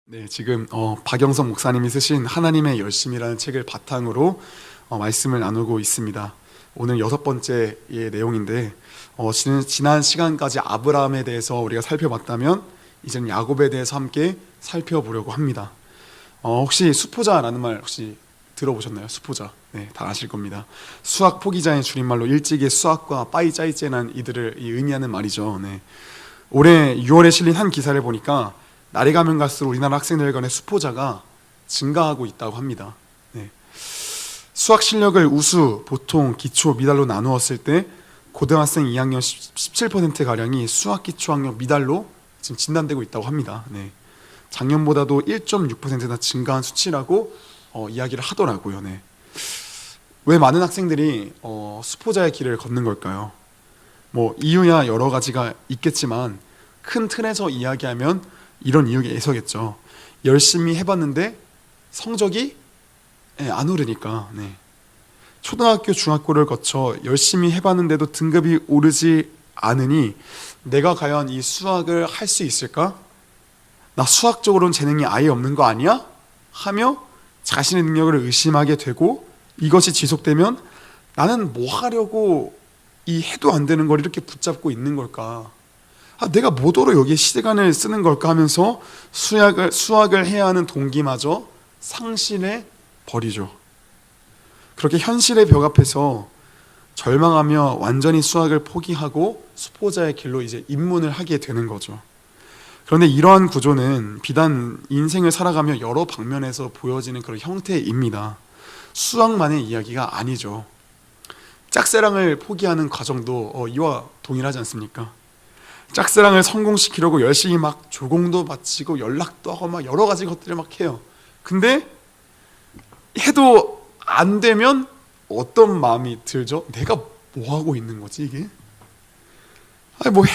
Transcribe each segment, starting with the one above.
네, 지금 박영석 목사님이 쓰신 하나님의 열심이라는 책을 바탕으로 말씀을 나누고 있습니다. 오늘 6번째의 내용인데 지난 시간까지 아브라함에 대해서 우리가 살펴봤다면 이제는 야곱에 대해서 함께 살펴보려고 합니다. 혹시 수포자라는 말 혹시 들어보셨나요? 수포자. 네, 다 아실 겁니다. 수학 포기자의 줄임말로 일찍이 수학과 빠이짜이째난 이들을 의미하는 말이죠. 네. 올해 6월에 실린 한 기사를 보니까 날이 가면 갈수록 우리나라 학생들 간의 수포자가 증가하고 있다고 합니다. 네. 수학 실력을 우수, 보통, 기초, 미달로 나누었을 때 고등학생 2학년 17%가량이 수학 기초 학력 미달로 지금 진단되고 있다고 합니다. 네. 작년보다도 1.6%나 증가한 수치라고 이야기를 하더라고요. 네. 왜 많은 학생들이 수포자의 길을 걷는 걸까요? 이유야 여러 가지가 있겠지만 큰 틀에서 이야기하면 이런 이유에서겠죠. 열심히 해봤는데 성적이 안 오르니까. 네. 초등학교, 중학교를 거쳐 열심히 해봤는데도 등급이 오르지 않으니 내가 과연 이 수학을 할 수 있을까? 나 수학적으로는 재능이 아예 없는 거 아니야? 하며 자신의 능력을 의심하게 되고, 이것이 지속되면 나는 뭐 하려고 이 해도 안 되는 걸 이렇게 붙잡고 있는 걸까? 내가 뭐더러 여기에 시간을 쓰는 걸까 하면서 수학을 해야 하는 동기마저 상실해 버리죠. 그렇게 현실의 벽 앞에서 절망하며 완전히 수학을 포기하고 수포자의 길로 이제 입문을 하게 되는 거죠. 그런데 이러한 구조는 비단 인생을 살아가며 여러 방면에서 보여지는 그런 형태입니다. 수학만의 이야기가 아니죠. 짝사랑을 포기하는 과정도 이와 동일하지 않습니까? 짝사랑을 성공시키려고 열심히 막 조공도 바치고 연락도 하고 막 여러 가지 것들을 막 해요. 근데 해도 안 되면 어떤 마음이 들죠? 내가 뭐 하고 있는 거지 이게?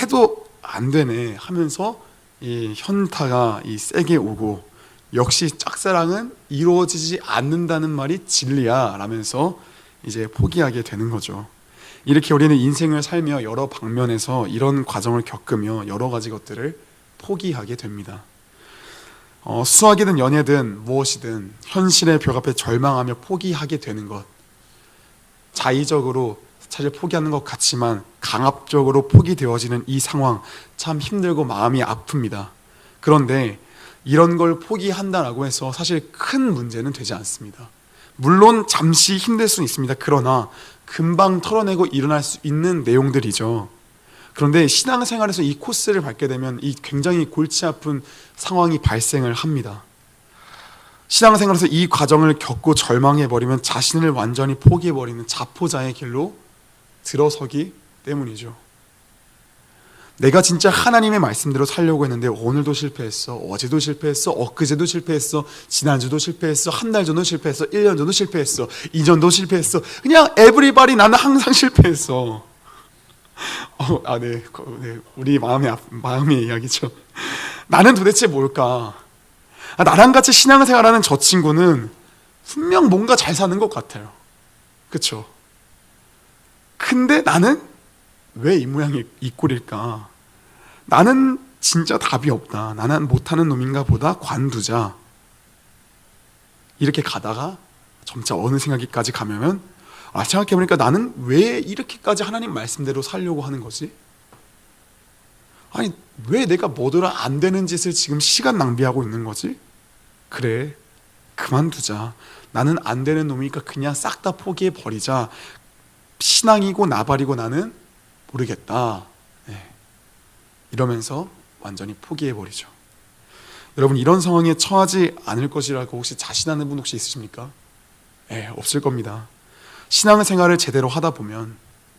해도 안 되네 하면서 이 현타가 세게 오고, 역시 짝사랑은 이루어지지 않는다는 말이 진리야 라면서 이제 포기하게 되는 거죠. 이렇게 우리는 인생을 살며 여러 방면에서 이런 과정을 겪으며 여러 가지 것들을 포기하게 됩니다. 수학이든 연애든 무엇이든 현실의 벽 앞에 절망하며 포기하게 되는 것, 자의적으로 사실 포기하는 것 같지만 강압적으로 포기되어지는 이 상황, 참 힘들고 마음이 아픕니다. 그런데 이런 걸 포기한다라고 해서 사실 큰 문제는 되지 않습니다. 물론 잠시 힘들 수는 있습니다. 그러나 금방 털어내고 일어날 수 있는 내용들이죠. 그런데 신앙생활에서 이 코스를 밟게 되면 이 굉장히 골치 아픈 상황이 발생을 합니다. 신앙생활에서 이 과정을 겪고 절망해버리면 자신을 완전히 포기해버리는 자포자의 길로 들어서기 때문이죠. 내가 진짜 하나님의 말씀대로 살려고 했는데 오늘도 실패했어, 어제도 실패했어, 엊그제도 실패했어, 지난주도 실패했어, 한 달 전도 실패했어, 1년 전도 실패했어, 이전도 실패했어. 그냥 에브리바디 나는 항상 실패했어. 네, 우리 마음의 이야기죠. 나는 도대체 뭘까? 나랑 같이 신앙생활하는 저 친구는 분명 뭔가 잘 사는 것 같아요. 그렇죠? 근데 나는 왜 이 모양이 이 꼴일까? 나는 진짜 답이 없다. 나는 못하는 놈인가 보다. 관두자. 이렇게 가다가 점차 어느 생각까지 가면 생각해보니까 나는 왜 이렇게까지 하나님 말씀대로 살려고 하는 거지? 왜 내가 뭐더러 안 되는 짓을 지금 시간 낭비하고 있는 거지? 그래, 그만두자. 나는 안 되는 놈이니까 그냥 싹 다 포기해버리자. 신앙이고 나발이고 나는 모르겠다. 네. 이러면서 완전히 포기해버리죠. 여러분, 이런 상황에 처하지 않을 것이라고 혹시 자신하는 분 혹시 있으십니까? 없을 겁니다. 신앙생활을 제대로 하다 보면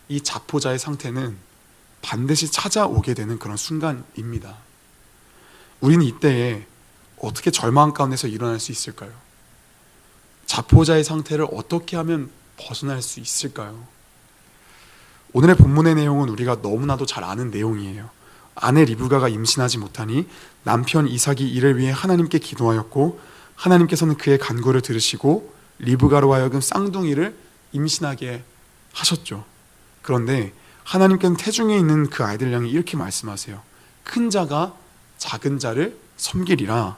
이 자포자의 상태는 반드시 찾아오게 되는 그런 순간입니다. 우리는 이때에 어떻게 절망 가운데서 일어날 수 있을까요? 자포자의 상태를 어떻게 하면 벗어날 수 있을까요? 오늘의 본문의 내용은 우리가 너무나도 잘 아는 내용이에요. 아내 리브가가 임신하지 못하니 남편 이삭이 이를 위해 하나님께 기도하였고, 하나님께서는 그의 간구를 들으시고 리브가로 하여금 쌍둥이를 임신하게 하셨죠. 그런데 하나님께서는 태중에 있는 그 아이들 향해 이렇게 말씀하세요. 큰 자가 작은 자를 섬기리라.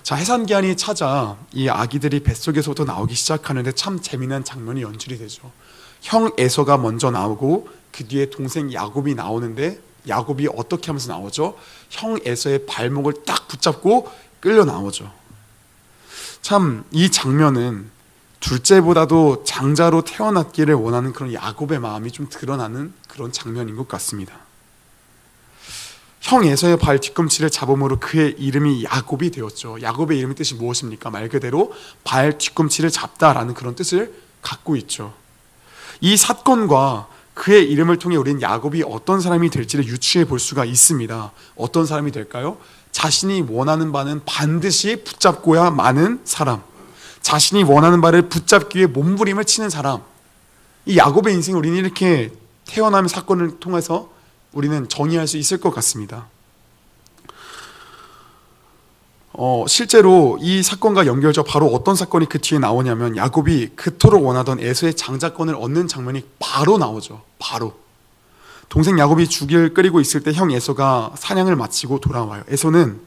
자, 해산기한이 찾아 이 아기들이 뱃속에서부터 나오기 시작하는데 참 재미난 장면이 연출이 되죠. 형 에서가 먼저 나오고 그 뒤에 동생 야곱이 나오는데 야곱이 어떻게 하면서 나오죠? 형 에서의 발목을 딱 붙잡고 끌려 나오죠. 참 이 장면은 둘째보다도 장자로 태어났기를 원하는 그런 야곱의 마음이 좀 드러나는 그런 장면인 것 같습니다. 형 에서의 발 뒤꿈치를 잡음으로 그의 이름이 야곱이 되었죠. 야곱의 이름의 뜻이 무엇입니까? 말 그대로 발 뒤꿈치를 잡다라는 그런 뜻을 갖고 있죠. 이 사건과 그의 이름을 통해 우리는 야곱이 어떤 사람이 될지를 유추해 볼 수가 있습니다. 어떤 사람이 될까요? 자신이 원하는 바는 반드시 붙잡고야 마는 사람, 자신이 원하는 바를 붙잡기 위해 몸부림을 치는 사람. 이 야곱의 인생을 우리는 이렇게 태어남의 사건을 통해서 우리는 정의할 수 있을 것 같습니다. 실제로 이 사건과 연결져 바로 어떤 사건이 그 뒤에 나오냐면 야곱이 그토록 원하던 에서의 장자권을 얻는 장면이 바로 나오죠. 바로 동생 야곱이 죽을 끓이고 있을 때 형 에서가 사냥을 마치고 돌아와요. 에서는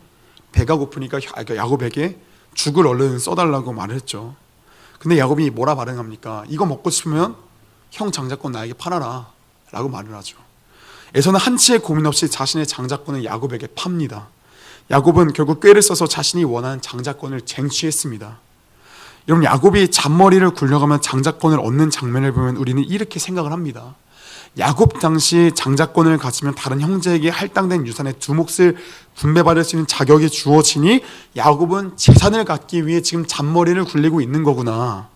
배가 고프니까 야곱에게 죽을 얼른 써달라고 말을 했죠. 근데 야곱이 뭐라 반응합니까? 이거 먹고 싶으면 형 장자권 나에게 팔아라 라고 말을 하죠. 에서는 한치의 고민 없이 자신의 장자권을 야곱에게 팝니다. 야곱은 결국 꾀를 써서 자신이 원하는 장자권을 쟁취했습니다. 여러분, 야곱이 잔머리를 굴려가며 장자권을 얻는 장면을 보면 우리는 이렇게 생각을 합니다. 야곱 당시 장자권을 가지면 다른 형제에게 할당된 유산의 두 몫을 분배받을 수 있는 자격이 주어지니 야곱은 재산을 갖기 위해 지금 잔머리를 굴리고 있는 거구나.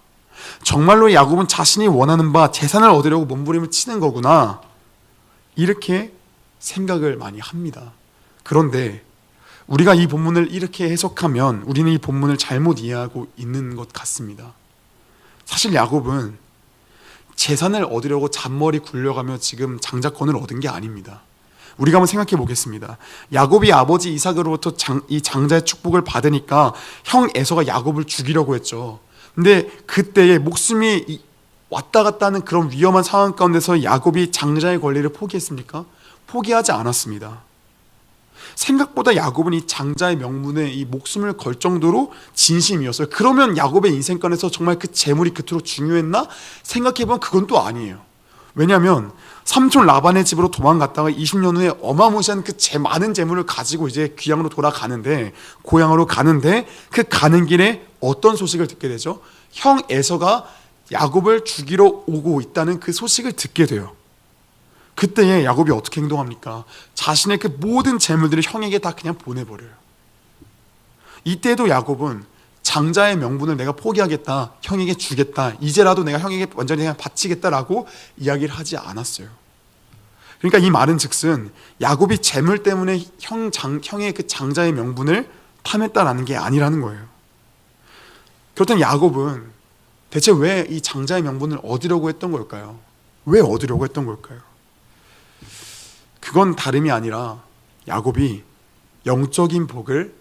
정말로 야곱은 자신이 원하는 바 재산을 얻으려고 몸부림을 치는 거구나. 이렇게 생각을 많이 합니다. 그런데 우리가 이 본문을 이렇게 해석하면 우리는 이 본문을 잘못 이해하고 있는 것 같습니다. 사실 야곱은 재산을 얻으려고 잔머리 굴려가며 지금 장자권을 얻은 게 아닙니다. 우리가 한번 생각해 보겠습니다. 야곱이 아버지 이삭으로부터 이 장자의 축복을 받으니까 형 에서가 야곱을 죽이려고 했죠. 근데 그때에 목숨이 왔다 갔다 하는 그런 위험한 상황 가운데서 야곱이 장자의 권리를 포기했습니까? 포기하지 않았습니다. 생각보다 야곱은 이 장자의 명분에 이 목숨을 걸 정도로 진심이었어요. 그러면 야곱의 인생관에서 정말 그 재물이 그토록 중요했나? 생각해보면 그건 또 아니에요. 왜냐하면 삼촌 라반의 집으로 도망갔다가 20년 후에 어마무시한 그 많은 재물을 가지고 이제 고향으로 가는데 그 가는 길에 어떤 소식을 듣게 되죠? 형 에서가 야곱을 죽이러 오고 있다는 그 소식을 듣게 돼요. 그때에 야곱이 어떻게 행동합니까? 자신의 그 모든 재물들을 형에게 다 그냥 보내버려요. 이때도 야곱은 장자의 명분을 내가 포기하겠다, 형에게 주겠다, 이제라도 내가 형에게 완전히 그냥 바치겠다라고 이야기를 하지 않았어요. 그러니까 이 말은 즉슨 야곱이 재물 때문에 형의 그 장자의 명분을 탐했다라는 게 아니라는 거예요. 그렇다면 야곱은 대체 왜 이 장자의 명분을 얻으려고 했던 걸까요? 왜 얻으려고 했던 걸까요? 그건 다름이 아니라 야곱이 영적인 복을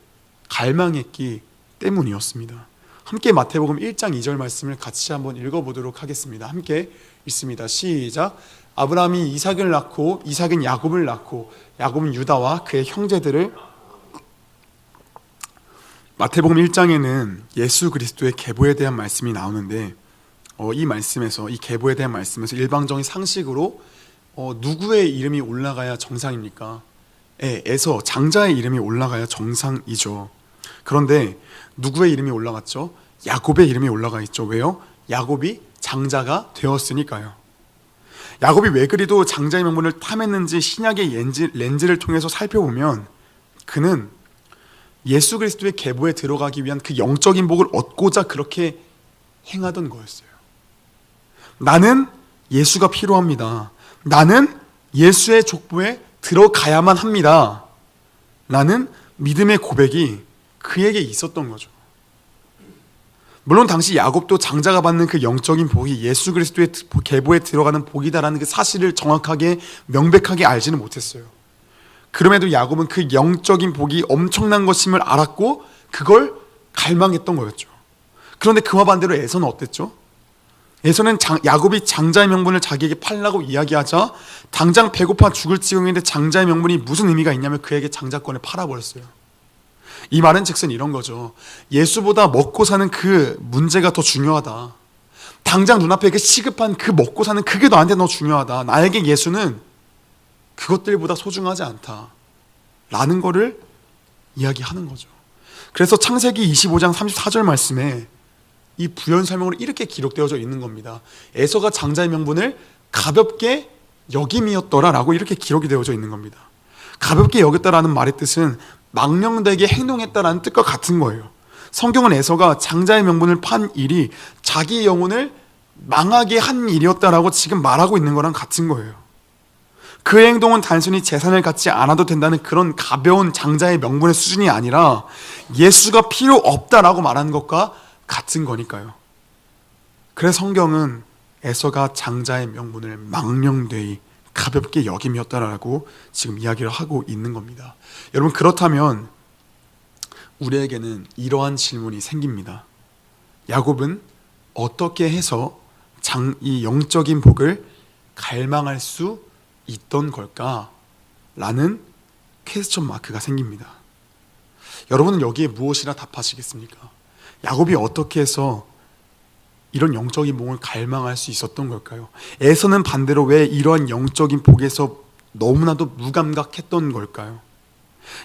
갈망했기 때문이었습니다. 함께 마태복음 1장 2절 말씀을 같이 한번 읽어보도록 하겠습니다. 함께 읽습니다. 시작. 아브라함이 이삭을 낳고 이삭은 야곱을 낳고 야곱은 유다와 그의 형제들을. 마태복음 1장에는 예수 그리스도의 계보에 대한 말씀이 나오는데 이 말씀에서, 이 계보에 대한 말씀에서 일방적인 상식으로 누구의 이름이 올라가야 정상입니까? 에서 장자의 이름이 올라가야 정상이죠. 그런데 누구의 이름이 올라갔죠? 야곱의 이름이 올라가 있죠. 왜요? 야곱이 장자가 되었으니까요. 야곱이 왜 그리도 장자의 명분을 탐했는지 신약의 렌즈를 통해서 살펴보면 그는 예수 그리스도의 계보에 들어가기 위한 그 영적인 복을 얻고자 그렇게 행하던 거였어요. 나는 예수가 필요합니다. 나는 예수의 족보에 들어가야만 합니다. 라는 믿음의 고백이 그에게 있었던 거죠. 물론 당시 야곱도 장자가 받는 그 영적인 복이 예수 그리스도의 계보에 들어가는 복이다라는 그 사실을 정확하게 명백하게 알지는 못했어요. 그럼에도 야곱은 그 영적인 복이 엄청난 것임을 알았고 그걸 갈망했던 거였죠. 그런데 그와 반대로 에서는 어땠죠? 에서는 야곱이 장자의 명분을 자기에게 팔라고 이야기하자 당장 배고파 죽을 지경인데 장자의 명분이 무슨 의미가 있냐면 그에게 장자권을 팔아버렸어요. 이 말은 즉슨 이런 거죠. 예수보다 먹고 사는 그 문제가 더 중요하다. 당장 눈앞에 그 시급한 그 먹고 사는 그게 너한테 더 중요하다. 나에게 예수는 그것들보다 소중하지 않다. 라는 거를 이야기하는 거죠. 그래서 창세기 25장 34절 말씀에 이 부연 설명으로 이렇게 기록되어져 있는 겁니다. 에서가 장자의 명분을 가볍게 여김이었더라라고 이렇게 기록이 되어져 있는 겁니다. 가볍게 여겼다라는 말의 뜻은 망령되게 행동했다라는 뜻과 같은 거예요. 성경은 에서가 장자의 명분을 판 일이 자기 영혼을 망하게 한 일이었다라고 지금 말하고 있는 거랑 같은 거예요. 그의 행동은 단순히 재산을 갖지 않아도 된다는 그런 가벼운 장자의 명분의 수준이 아니라 예수가 필요 없다라고 말하는 것과 같은 거니까요. 그래서 성경은 에서가 장자의 명분을 망령되이 가볍게 여김이었다라고 지금 이야기를 하고 있는 겁니다. 여러분, 그렇다면 우리에게는 이러한 질문이 생깁니다. 야곱은 어떻게 해서 이 영적인 복을 갈망할 수 있던 걸까? 라는 퀘스천 마크가 생깁니다. 여러분은 여기에 무엇이라 답하시겠습니까? 야곱이 어떻게 해서 이런 영적인 복을 갈망할 수 있었던 걸까요? 에서는 반대로 왜 이러한 영적인 복에서 너무나도 무감각했던 걸까요?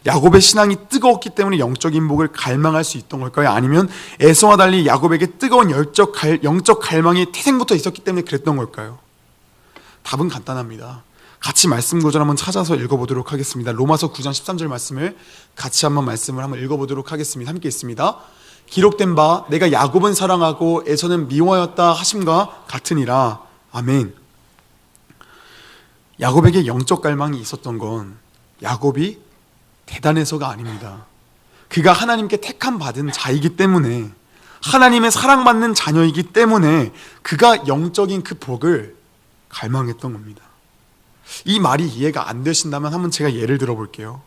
야곱의 신앙이 뜨거웠기 때문에 영적인 복을 갈망할 수 있던 걸까요? 아니면 에서와 달리 야곱에게 뜨거운 영적 갈망이 태생부터 있었기 때문에 그랬던 걸까요? 답은 간단합니다. 같이 말씀 구절 한번 찾아서 읽어보도록 하겠습니다. 로마서 9장 13절 말씀을 같이 말씀을 한번 읽어보도록 하겠습니다. 함께 있습니다. 기록된 바 내가 야곱은 사랑하고 에서는 미워하였다 하심과 같으니라. 아멘. 야곱에게 영적 갈망이 있었던 건 야곱이 대단해서가 아닙니다. 그가 하나님께 택함 받은 자이기 때문에, 하나님의 사랑받는 자녀이기 때문에 그가 영적인 그 복을 갈망했던 겁니다. 이 말이 이해가 안 되신다면 한번 제가 예를 들어 볼게요.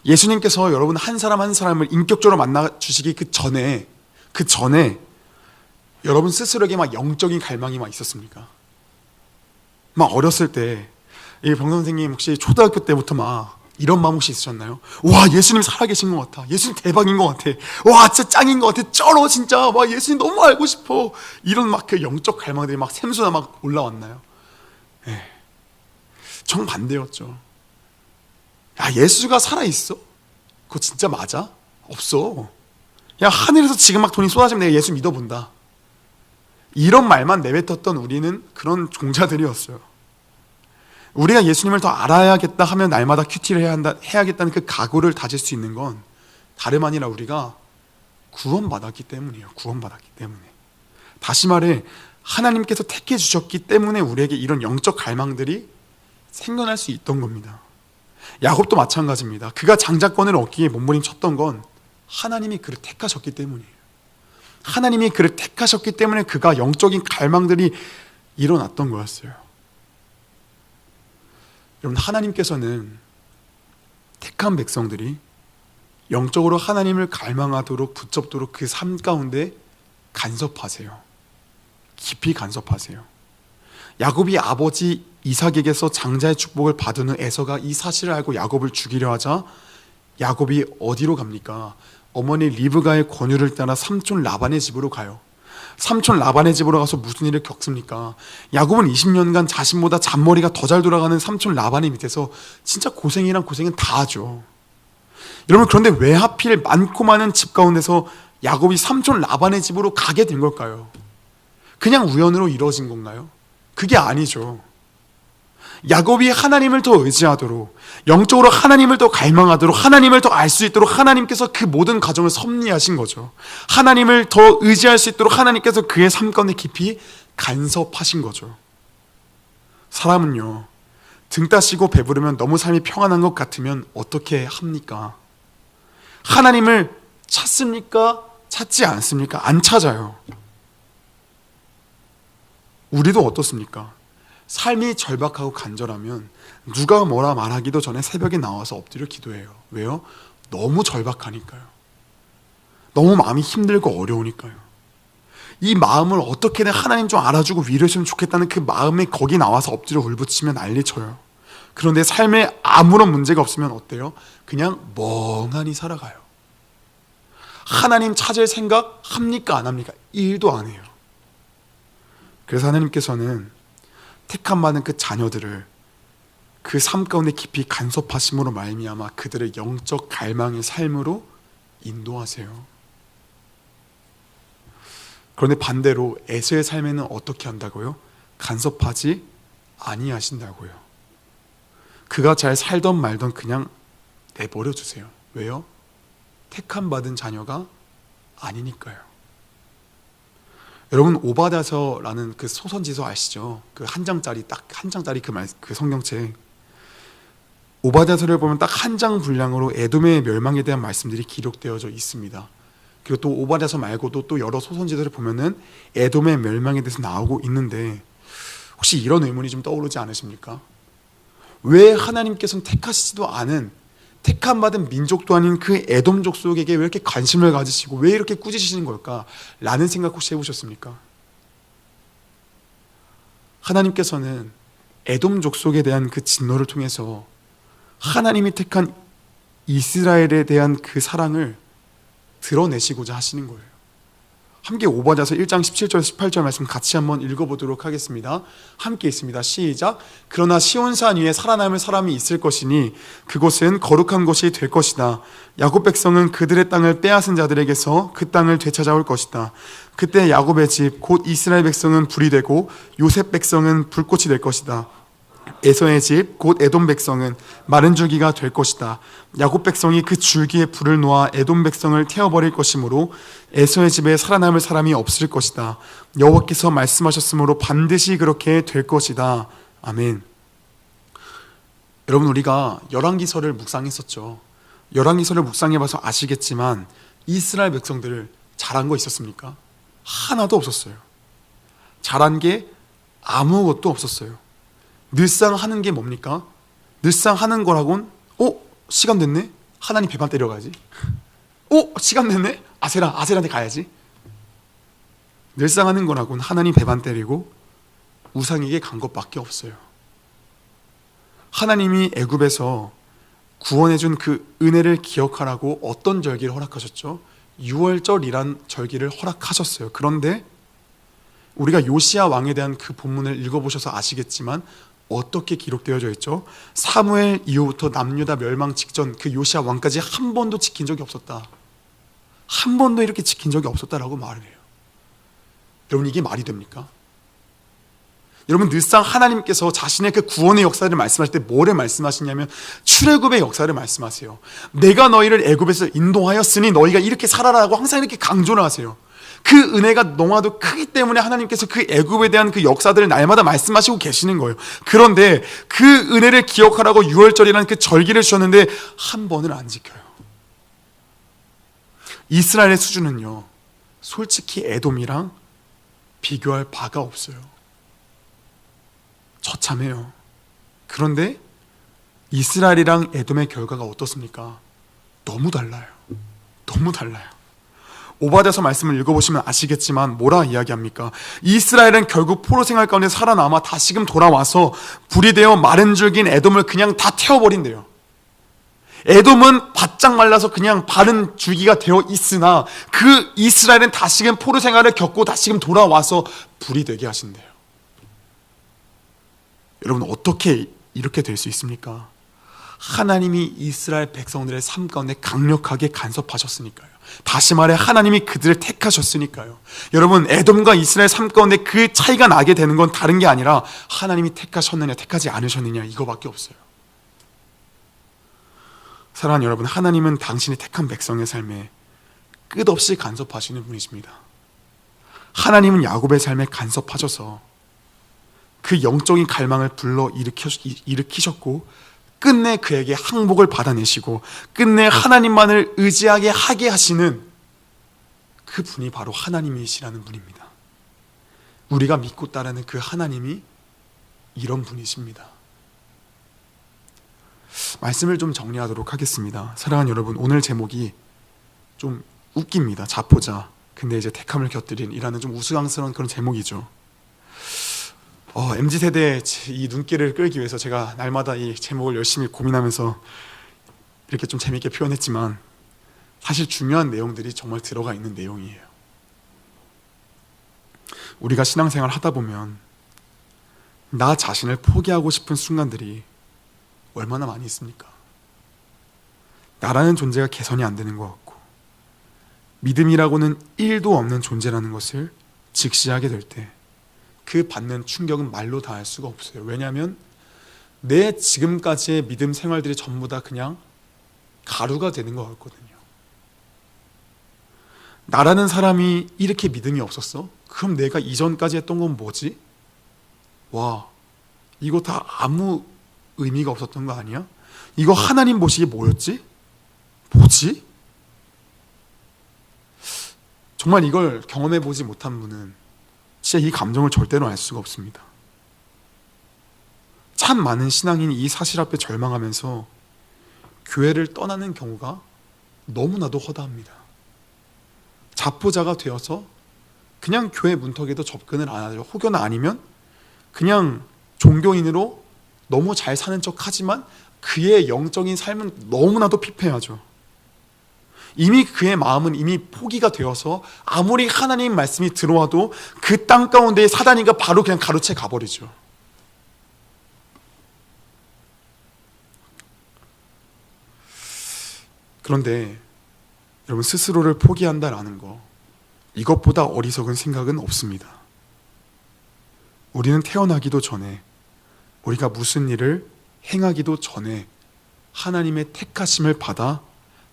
예수님께서 여러분 한 사람 한 사람을 인격적으로 만나 주시기 그 전에 여러분 스스로에게 막 영적인 갈망이 막 있었습니까? 막 어렸을 때 이 병 선생님 혹시 초등학교 때부터 막 이런 마음 혹시 있으셨나요? 와, 예수님 살아계신 것 같아. 예수님 대박인 것 같아. 와, 진짜 짱인 것 같아. 쩔어 진짜. 와, 예수님 너무 알고 싶어. 이런 막 그 영적 갈망들이 막 샘솟아 막 올라왔나요? 네. 정반대였죠. 야, 예수가 살아있어? 그거 진짜 맞아? 없어. 야, 하늘에서 지금 막 돈이 쏟아지면 내가 예수 믿어본다. 이런 말만 내뱉었던 우리는 그런 종자들이었어요. 우리가 예수님을 더 알아야겠다 하면 날마다 큐티를 해야겠다는 그 각오를 다질 수 있는 건 다름 아니라 우리가 구원받았기 때문이에요. 구원받았기 때문에. 다시 말해, 하나님께서 택해 주셨기 때문에 우리에게 이런 영적 갈망들이 생겨날 수 있던 겁니다. 야곱도 마찬가지입니다. 그가 장자권을 얻기에 몸부림쳤던 건 하나님이 그를 택하셨기 때문이에요. 하나님이 그를 택하셨기 때문에 그가 영적인 갈망들이 일어났던 거였어요. 여러분, 하나님께서는 택한 백성들이 영적으로 하나님을 갈망하도록 붙잡도록 그 삶 가운데 간섭하세요. 깊이 간섭하세요. 야곱이 아버지 이삭에게서 장자의 축복을 받은 후 에서가 이 사실을 알고 야곱을 죽이려 하자 야곱이 어디로 갑니까? 어머니 리브가의 권유를 따라 삼촌 라반의 집으로 가요. 삼촌 라반의 집으로 가서 무슨 일을 겪습니까? 야곱은 20년간 자신보다 잔머리가 더 잘 돌아가는 삼촌 라반의 밑에서 진짜 고생이란 고생은 다 하죠. 여러분, 그런데 왜 하필 많고 많은 집 가운데서 야곱이 삼촌 라반의 집으로 가게 된 걸까요? 그냥 우연으로 이루어진 건가요? 그게 아니죠. 야곱이 하나님을 더 의지하도록, 영적으로 하나님을 더 갈망하도록, 하나님을 더 알 수 있도록 하나님께서 그 모든 과정을 섭리하신 거죠. 하나님을 더 의지할 수 있도록 하나님께서 그의 삶 가운데 깊이 간섭하신 거죠. 사람은요, 등 따시고 배부르면 너무 삶이 평안한 것 같으면 어떻게 합니까? 하나님을 찾습니까? 찾지 않습니까? 안 찾아요. 우리도 어떻습니까? 삶이 절박하고 간절하면 누가 뭐라 말하기도 전에 새벽에 나와서 엎드려 기도해요. 왜요? 너무 절박하니까요. 너무 마음이 힘들고 어려우니까요. 이 마음을 어떻게든 하나님 좀 알아주고 위로했으면 좋겠다는 그 마음에 거기 나와서 엎드려 울부치면 난리쳐요. 그런데 삶에 아무런 문제가 없으면 어때요? 그냥 멍하니 살아가요. 하나님 찾을 생각 합니까? 안 합니까? 1도 안 해요. 그래서 하나님께서는 택함 받은 그 자녀들을 그 삶 가운데 깊이 간섭하심으로 말미암아 그들의 영적 갈망의 삶으로 인도하세요. 그런데 반대로 에서의 삶에는 어떻게 한다고요? 간섭하지 아니하신다고요. 그가 잘 살던 말던 그냥 내버려 두세요. 왜요? 택함 받은 자녀가 아니니까요. 여러분, 오바댜서라는 그 소선지서 아시죠? 그 한 장짜리, 딱 한 장짜리 그 성경책. 오바댜서를 보면 딱 한 장 분량으로 에돔의 멸망에 대한 말씀들이 기록되어져 있습니다. 그리고 또 오바댜서 말고도 또 여러 소선지서를 보면은 에돔의 멸망에 대해서 나오고 있는데, 혹시 이런 의문이 좀 떠오르지 않으십니까? 왜 하나님께서는 택하시지도 않은, 택함 받은 민족도 아닌 그 에돔 족속에게 왜 이렇게 관심을 가지시고 왜 이렇게 꾸짖으시는 걸까? 라는 생각 혹시 해보셨습니까? 하나님께서는 에돔 족속에 대한 그 진노를 통해서 하나님이 택한 이스라엘에 대한 그 사랑을 드러내시고자 하시는 거예요. 함께 오바댜서 1장 17절 18절 말씀 같이 한번 읽어보도록 하겠습니다. 함께 있습니다. 시작. 그러나 시온산 위에 살아남을 사람이 있을 것이니 그곳은 거룩한 곳이 될 것이다. 야곱 백성은 그들의 땅을 빼앗은 자들에게서 그 땅을 되찾아올 것이다. 그때 야곱의 집 곧 이스라엘 백성은 불이 되고 요셉 백성은 불꽃이 될 것이다. 에서의 집 곧 에돔 백성은 마른 줄기가 될 것이다. 야곱 백성이 그 줄기에 불을 놓아 에돔 백성을 태워버릴 것이므로 에서의 집에 살아남을 사람이 없을 것이다. 여호와께서 말씀하셨으므로 반드시 그렇게 될 것이다. 아멘. 여러분, 우리가 열왕기서를 묵상했었죠. 열왕기서를 묵상해봐서 아시겠지만 이스라엘 백성들을 잘한 거 있었습니까? 하나도 없었어요. 잘한 게 아무것도 없었어요. 늘상 하는 게 뭡니까? 늘상 하는 거라곤 시간 됐네? 하나님 배만 때려가야지. 시간 됐네? 아셀한테 가야지. 늘상 하는 거라곤 하나님 배만 때리고 우상에게 간 것밖에 없어요. 하나님이 애굽에서 구원해준 그 은혜를 기억하라고 어떤 절기를 허락하셨죠? 유월절이란 절기를 허락하셨어요. 그런데 우리가 요시야 왕에 대한 그 본문을 읽어보셔서 아시겠지만 어떻게 기록되어져 있죠? 사무엘 이후부터 남유다 멸망 직전 그 요시야 왕까지 한 번도 지킨 적이 없었다. 한 번도 이렇게 지킨 적이 없었다라고 말을 해요. 여러분, 이게 말이 됩니까? 여러분, 늘상 하나님께서 자신의 그 구원의 역사를 말씀하실 때 뭐를 말씀하시냐면 출애굽의 역사를 말씀하세요. 내가 너희를 애굽에서 인도하였으니 너희가 이렇게 살아라라고 항상 이렇게 강조를 하세요. 그 은혜가 너무나도 크기 때문에 하나님께서 그 애굽에 대한 그 역사들을 날마다 말씀하시고 계시는 거예요. 그런데 그 은혜를 기억하라고 유월절이라는 그 절기를 주셨는데 한 번을 안 지켜요. 이스라엘의 수준은요, 솔직히 에돔이랑 비교할 바가 없어요. 처참해요. 그런데 이스라엘이랑 에돔의 결과가 어떻습니까? 너무 달라요. 너무 달라요. 오바댜서 말씀을 읽어보시면 아시겠지만 뭐라 이야기합니까? 이스라엘은 결국 포로 생활 가운데 살아남아 다시금 돌아와서 불이 되어 마른 줄기인 에돔을 그냥 다 태워버린대요. 에돔은 바짝 말라서 그냥 바른 줄기가 되어 있으나 그 이스라엘은 다시금 포로 생활을 겪고 다시금 돌아와서 불이 되게 하신대요. 여러분, 어떻게 이렇게 될 수 있습니까? 하나님이 이스라엘 백성들의 삶 가운데 강력하게 간섭하셨으니까요. 다시 말해 하나님이 그들을 택하셨으니까요. 여러분, 에돔과 이스라엘 삶 가운데 그 차이가 나게 되는 건 다른 게 아니라 하나님이 택하셨느냐 택하지 않으셨느냐 이거밖에 없어요. 사랑하는 여러분, 하나님은 당신이 택한 백성의 삶에 끝없이 간섭하시는 분이십니다. 하나님은 야곱의 삶에 간섭하셔서 그 영적인 갈망을 불러 일으키셨고 끝내 그에게 항복을 받아내시고 끝내 하나님만을 의지하게 하게 하시는 그 분이 바로 하나님이시라는 분입니다. 우리가 믿고 따르는 그 하나님이 이런 분이십니다. 말씀을 좀 정리하도록 하겠습니다. 사랑하는 여러분, 오늘 제목이 좀 웃깁니다. 자포자 근데 이제 택함을 곁들인 이라는 좀 우스꽝스러운 그런 제목이죠. MZ세대의 이 눈길을 끌기 위해서 제가 날마다 이 제목을 열심히 고민하면서 이렇게 좀 재미있게 표현했지만 사실 중요한 내용들이 정말 들어가 있는 내용이에요. 우리가 신앙생활 하다 보면 나 자신을 포기하고 싶은 순간들이 얼마나 많이 있습니까? 나라는 존재가 개선이 안 되는 것 같고, 믿음이라고는 1도 없는 존재라는 것을 직시하게 될 때 그 받는 충격은 말로 다 할 수가 없어요. 왜냐하면 내 지금까지의 믿음 생활들이 전부 다 그냥 가루가 되는 것 같거든요. 나라는 사람이 이렇게 믿음이 없었어? 그럼 내가 이전까지 했던 건 뭐지? 와, 이거 다 아무 의미가 없었던 거 아니야? 이거 하나님 보시기에 뭐였지? 뭐지? 정말 이걸 경험해 보지 못한 분은 진짜 이 감정을 절대로 알 수가 없습니다. 참 많은 신앙인이 이 사실 앞에 절망하면서 교회를 떠나는 경우가 너무나도 허다합니다. 자포자가 되어서 그냥 교회 문턱에도 접근을 안 하죠. 혹여나 아니면 그냥 종교인으로 너무 잘 사는 척 하지만 그의 영적인 삶은 너무나도 피폐하죠. 이미 그의 마음은 이미 포기가 되어서 아무리 하나님 말씀이 들어와도 그 땅 가운데에 사단이가 바로 그냥 가로채 가버리죠. 그런데 여러분, 스스로를 포기한다라는 거, 이것보다 어리석은 생각은 없습니다. 우리는 태어나기도 전에, 우리가 무슨 일을 행하기도 전에 하나님의 택하심을 받아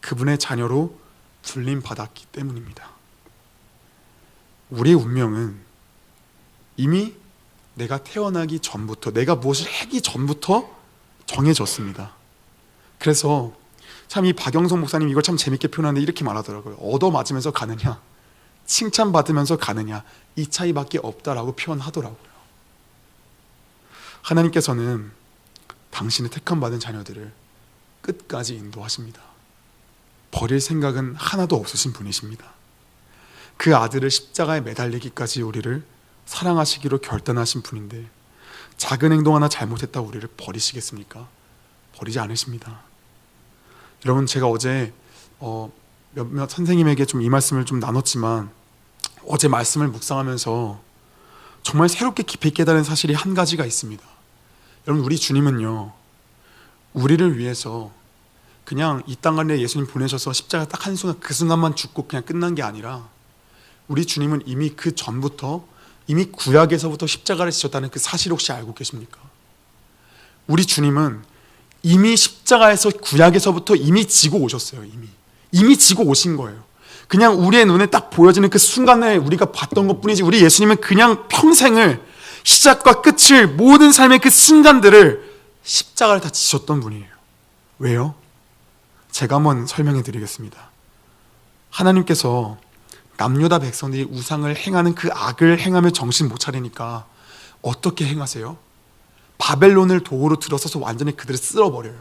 그분의 자녀로 불림받았기 때문입니다. 우리의 운명은 이미 내가 태어나기 전부터, 내가 무엇을 하기 전부터 정해졌습니다. 그래서 참 이 박영성 목사님 이걸 참 재밌게 표현하는데 이렇게 말하더라고요. 얻어맞으면서 가느냐, 칭찬받으면서 가느냐, 이 차이밖에 없다라고 표현하더라고요. 하나님께서는 당신의 택함 받은 자녀들을 끝까지 인도하십니다. 버릴 생각은 하나도 없으신 분이십니다. 그 아들을 십자가에 매달리기까지 우리를 사랑하시기로 결단하신 분인데 작은 행동 하나 잘못했다고 우리를 버리시겠습니까? 버리지 않으십니다. 여러분, 제가 어제 몇몇 선생님에게 좀 이 말씀을 좀 나눴지만 어제 말씀을 묵상하면서 정말 새롭게 깊이 깨달은 사실이 한 가지가 있습니다. 여러분, 우리 주님은요, 우리를 위해서 그냥 이 땅간에 예수님 보내셔서 십자가 딱 한 순간, 그 순간만 죽고 그냥 끝난 게 아니라 우리 주님은 이미 그 전부터, 이미 구약에서부터 십자가를 지셨다는 그 사실 혹시 알고 계십니까? 우리 주님은 이미 십자가에서, 구약에서부터 이미 지고 오셨어요. 이미 지고 오신 거예요. 그냥 우리의 눈에 딱 보여지는 그 순간을 우리가 봤던 것뿐이지, 우리 예수님은 그냥 평생을, 시작과 끝을, 모든 삶의 그 순간들을 십자가를 다 지셨던 분이에요. 왜요? 제가 한번 설명해 드리겠습니다. 하나님께서 남유다 백성들이 우상을 행하는 그 악을 행하며 정신 못 차리니까 어떻게 행하세요? 바벨론을 도구로 들어서서 완전히 그들을 쓸어버려요.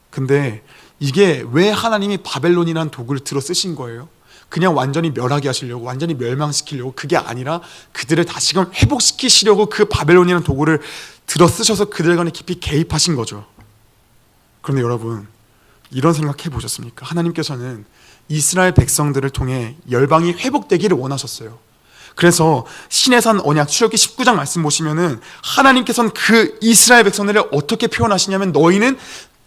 근데 이게 왜 하나님이 바벨론이라는 도구를 들어 쓰신 거예요? 그냥 완전히 멸하게 하시려고, 완전히 멸망시키려고, 그게 아니라 그들을 다시금 회복시키시려고 그 바벨론이라는 도구를 들어 쓰셔서 그들 간에 깊이 개입하신 거죠. 그런데 여러분, 이런 생각 해보셨습니까? 하나님께서는 이스라엘 백성들을 통해 열방이 회복되기를 원하셨어요. 그래서 시내산 언약 출애굽기 19장 말씀 보시면은 하나님께서는 그 이스라엘 백성들을 어떻게 표현하시냐면 너희는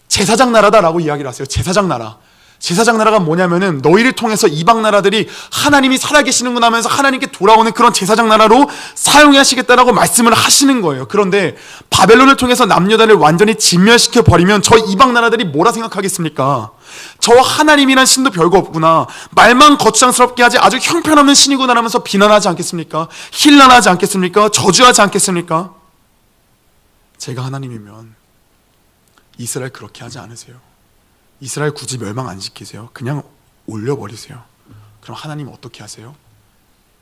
제사장 나라다라고 이야기를 하세요. 제사장 나라. 제사장 나라가 뭐냐면은 너희를 통해서 이방 나라들이 하나님이 살아계시는구나 하면서 하나님께 돌아오는 그런 제사장 나라로 사용하시겠다라고 말씀을 하시는 거예요. 그런데 바벨론을 통해서 남유다를 완전히 진멸시켜 버리면 저 이방 나라들이 뭐라 생각하겠습니까? 저 하나님이란 신도 별거 없구나, 말만 거추장스럽게 하지 아주 형편없는 신이구나 하면서 비난하지 않겠습니까? 힐난하지 않겠습니까? 저주하지 않겠습니까? 제가 하나님이면 이스라엘 그렇게 하지 않으세요. 이스라엘 굳이 멸망 안 시키세요. 그냥 올려버리세요. 그럼 하나님 어떻게 하세요?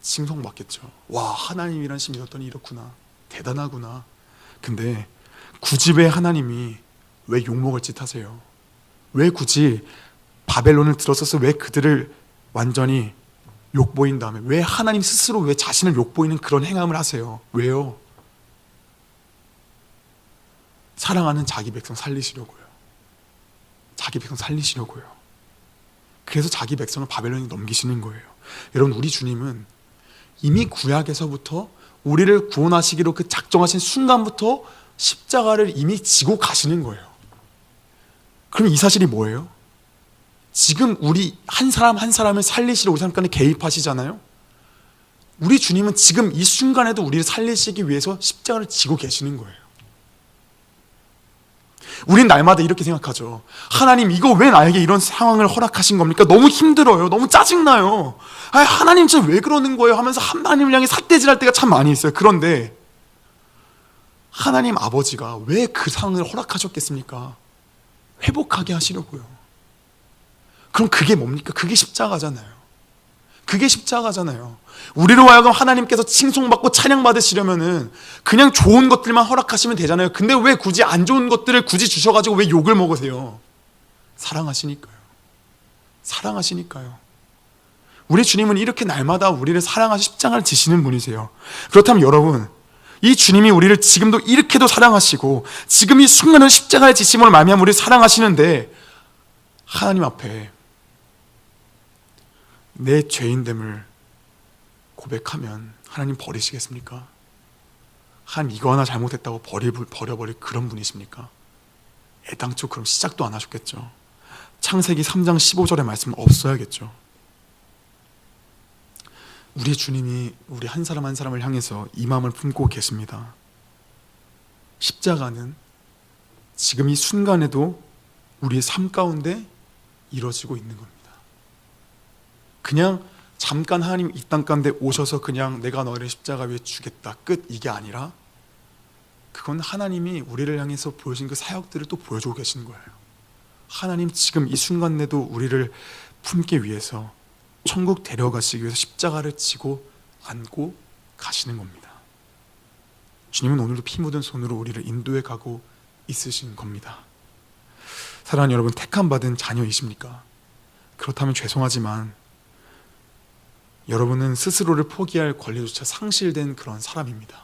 칭송받겠죠. 와, 하나님이란 신 믿었더니 이렇구나, 대단하구나. 근데 굳이 왜 하나님이 왜 욕먹을 짓 하세요? 왜 굳이 바벨론을 들어서서 왜 그들을 완전히 욕보인 다음에 왜 하나님 스스로 왜 자신을 욕보이는 그런 행함을 하세요? 왜요? 사랑하는 자기 백성 살리시려고요. 자기 백성 살리시려고요. 그래서 자기 백성을 바벨론에 넘기시는 거예요. 여러분, 우리 주님은 이미 구약에서부터 우리를 구원하시기로 그 작정하신 순간부터 십자가를 이미 지고 가시는 거예요. 그럼 이 사실이 뭐예요? 지금 우리 한 사람 한 사람을 살리시러 우리 삶 가운데 개입하시잖아요. 우리 주님은 지금 이 순간에도 우리를 살리시기 위해서 십자가를 지고 계시는 거예요. 우린 날마다 이렇게 생각하죠. 하나님, 이거 왜 나에게 이런 상황을 허락하신 겁니까? 너무 힘들어요. 너무 짜증나요. 하나님 진짜 왜 그러는 거예요? 하면서 하나님을 향해 삿대질할 때가 참 많이 있어요. 그런데 하나님 아버지가 왜 그 상황을 허락하셨겠습니까? 회복하게 하시려고요. 그럼 그게 뭡니까? 그게 십자가잖아요. 그게 십자가잖아요. 우리로 하여금 하나님께서 칭송받고 찬양받으시려면은 그냥 좋은 것들만 허락하시면 되잖아요. 근데 왜 굳이 안 좋은 것들을 굳이 주셔가지고 왜 욕을 먹으세요? 사랑하시니까요. 사랑하시니까요. 우리 주님은 이렇게 날마다 우리를 사랑하시 십자가를 지시는 분이세요. 그렇다면 여러분, 이 주님이 우리를 지금도 이렇게도 사랑하시고 지금 이 순간을 십자가의 지심으로 말미암아 우리를 사랑하시는데 하나님 앞에 내 죄인됨을 고백하면 하나님 버리시겠습니까? 하나님 이거 하나 잘못했다고 버려버릴 그런 분이십니까? 애당초 그럼 시작도 안 하셨겠죠. 창세기 3장 15절의 말씀은 없어야겠죠. 우리 주님이 우리 한 사람 한 사람을 향해서 이 마음을 품고 계십니다. 십자가는 지금 이 순간에도 우리의 삶 가운데 이루어지고 있는 겁니다. 그냥 잠깐 하나님 이 땅 가운데 오셔서 그냥 내가 너희를 십자가 위에 죽겠다 끝, 이게 아니라 그건 하나님이 우리를 향해서 보여준 그 사역들을 또 보여주고 계시는 거예요. 하나님 지금 이 순간 내도 우리를 품기 위해서 천국 데려가시기 위해서 십자가를 지고 안고 가시는 겁니다. 주님은 오늘도 피 묻은 손으로 우리를 인도해 가고 있으신 겁니다. 사랑하는 여러분, 택함 받은 자녀이십니까? 그렇다면 죄송하지만 여러분은 스스로를 포기할 권리조차 상실된 그런 사람입니다.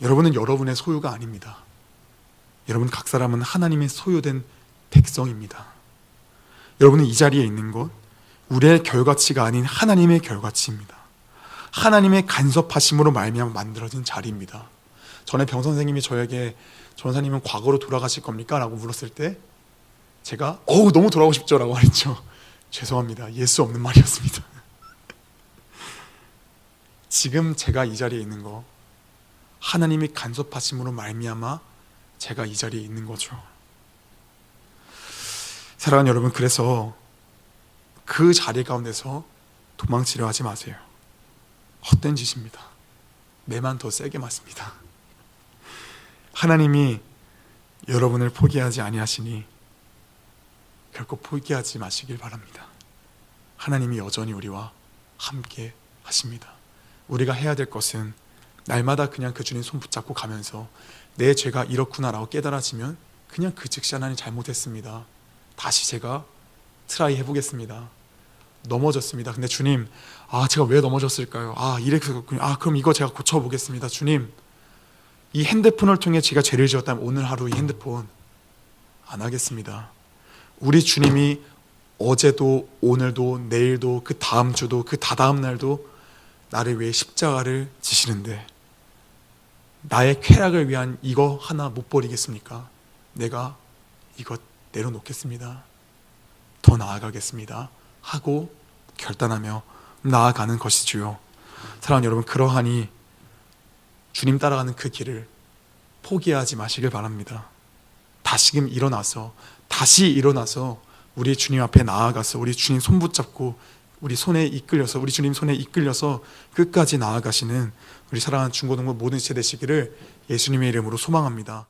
여러분은 여러분의 소유가 아닙니다. 여러분 각 사람은 하나님의 소유된 백성입니다. 여러분은 이 자리에 있는 것, 우리의 결과치가 아닌 하나님의 결과치입니다. 하나님의 간섭하심으로 말미암아 만들어진 자리입니다. 전에 병 선생님이 저에게 전사님은 과거로 돌아가실 겁니까? 라고 물었을 때 제가 너무 돌아가고 싶죠 라고 말했죠. 죄송합니다. 예수 없는 말이었습니다. 지금 제가 이 자리에 있는 거 하나님이 간섭하심으로 말미암아 제가 이 자리에 있는 거죠. 사랑하는 여러분, 그래서 그 자리 가운데서 도망치려 하지 마세요. 헛된 짓입니다. 매만 더 세게 맞습니다. 하나님이 여러분을 포기하지 아니하시니 결코 포기하지 마시길 바랍니다. 하나님이 여전히 우리와 함께 하십니다. 우리가 해야 될 것은 날마다 그냥 그 주님 손 붙잡고 가면서 내 죄가 이렇구나라고 깨달아지면 그냥 그 즉시 하나님 잘못했습니다. 다시 제가 트라이 해보겠습니다. 넘어졌습니다. 근데 주님, 제가 왜 넘어졌을까요? 이래서 그럼 이거 제가 고쳐보겠습니다. 주님, 이 핸드폰을 통해 제가 죄를 지었다면 오늘 하루 이 핸드폰 안 하겠습니다. 우리 주님이 어제도 오늘도 내일도 그 다음 주도 그 다다음 날도 나를 위해 십자가를 지시는데 나의 쾌락을 위한 이거 하나 못 버리겠습니까? 내가 이거 내려놓겠습니다. 더 나아가겠습니다. 하고 결단하며 나아가는 것이지요. 사랑하는 여러분, 그러하니 주님 따라가는 그 길을 포기하지 마시길 바랍니다. 다시금 다시 일어나서 우리 주님 앞에 나아가서 우리 주님 손 붙잡고 우리 주님 손에 이끌려서 끝까지 나아가시는 우리 사랑하는 중고등부 모든 지체 되시기를 예수님의 이름으로 소망합니다.